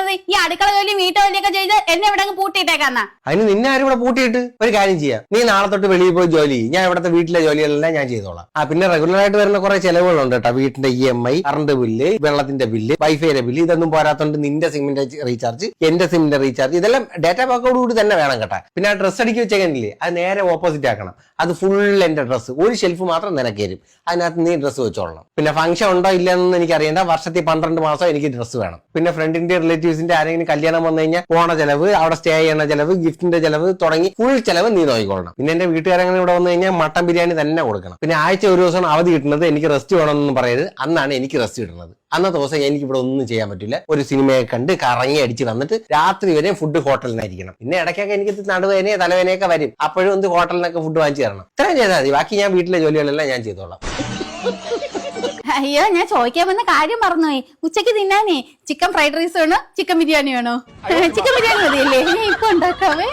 പറയുന്നത് ഈ അടുക്കള ജോലി വീട്ടുജോലിയൊക്കെ ചെയ്ത് എന്നെ ഇവിടെ പൂട്ടിയിട്ടേക്കാന്നാ? അതിന് നിന്നെ ആരും ഇവിടെ പൂട്ടിയിട്ട് ഒരു കാര്യം ചെയ്യാം. നീ നാളെ തൊട്ട് വെളിയിൽ പോയി ജോലി ചെയ്യും. ഞാൻ ഇവിടുത്തെ വീട്ടിലെ ജോലികളെല്ലാം ഞാൻ ചെയ്തോളാം. പിന്നെ റെഗുലർ ആയിട്ട് വരുന്ന കുറെ ചെലവുകളുണ്ട് കേട്ടോ. വീട്ടിന്റെ EMI, കറണ്ട് ബില്ല്, വെള്ളത്തിന്റെ ബില്ല്, വൈഫൈയുടെ ബില്ല്, ഇതൊന്നും പോരാത്തോണ്ട് നിന്റെ സിമ്മിന്റെ റീചാർജ്, എന്റെ സിമ്മിന്റെ റീചാർജ്, ഇതെല്ലാം ഡാറ്റ പാക്കോട് കൂടി തന്നെ വേണം കേട്ടാ. പിന്നെ ആ ഡ്രസ്സ് അടിക്കി വെച്ചേക്കണില്ലേ, അത് നേരെ ഓപ്പോസിറ്റ് ആക്കണം. അത് ഫുൾ എന്റെ ഡ്രസ്സ്, ഒരു ഷെൽഫ് മാത്രം നിനക്ക് തരും. അതിനകത്ത് നീ ഡ്രസ്സ് വെച്ചോളണം. പിന്നെ ഫംഗ്ഷൻ ഉണ്ടോ ഇല്ലെന്ന് എനിക്ക് അറിയണ്ട. വർഷത്തിൽ 12 മാസം എനിക്ക് ഡ്രസ്സ് വേണം. പിന്നെ ഫ്രണ്ടിന്റെ റിലേറ്റീവ്സിന്റെ ആരെങ്കിലും കല്യാണം വന്നു കഴിഞ്ഞാൽ പോണ ചെലവ്, അവിടെ സ്റ്റേ ചെയ്യണ ചെലവ്, ഗിഫ്റ്റിന്റെ ചെലവ് തുടങ്ങി ഫുൾ ചെലവ് നീ നോക്കിക്കൊള്ളണം. പിന്നെ എന്റെ വീട്ടുകാരങ്ങനെ ഇവിടെ വന്നു കഴിഞ്ഞാൽ മട്ടൻ ബിരിയാണി തന്നെ കൊടുക്കണം. പിന്നെ ആഴ്ച ഒരു ദിവസം അവധി കിട്ടുന്നത് എനിക്ക് റെസ്റ്റ് വേണമെന്ന് പറയരുത്. അന്നാണ് എനിക്ക് റെസ്റ്റ് കിട്ടുന്നത്. അന്നത്തെ ദിവസം എനിക്ക് ഇവിടെ ഒന്നും ചെയ്യാൻ പറ്റില്ല. ഒരു സിനിമയെ കണ്ട് കറങ്ങി അടിച്ച് വന്നിട്ട് രാത്രി വരെ ഫുഡ് ഹോട്ടലിൽ നിന്നായിരിക്കണം. പിന്നെ ഇടയ്ക്കൊക്കെ എനിക്ക് നടുവേനയോ തലവേനയൊക്കെ വരും. അപ്പോഴും ഒന്ന് ഹോട്ടലിനൊക്കെ ഫുഡ് വാങ്ങിച്ചു തരണം. ഇത്രയും ചെയ്താൽ മതി. ബാക്കി ഞാൻ വീട്ടിലെ ജോലികളെല്ലാം ഞാൻ ചെയ്തോളാം. അയ്യോ, ഞാൻ ചോദിക്കാൻ വന്ന കാര്യം മറന്നുപോയി. ഉച്ചക്ക് തിന്നാനേ ചിക്കൻ ഫ്രൈഡ് റൈസ് വേണോ ചിക്കൻ ബിരിയാണി വേണോ? ചിക്കൻ ബിരിയാണി മതിയല്ലേ? ഞാൻ ഇപ്പൊ ഉണ്ടാക്കാവേ.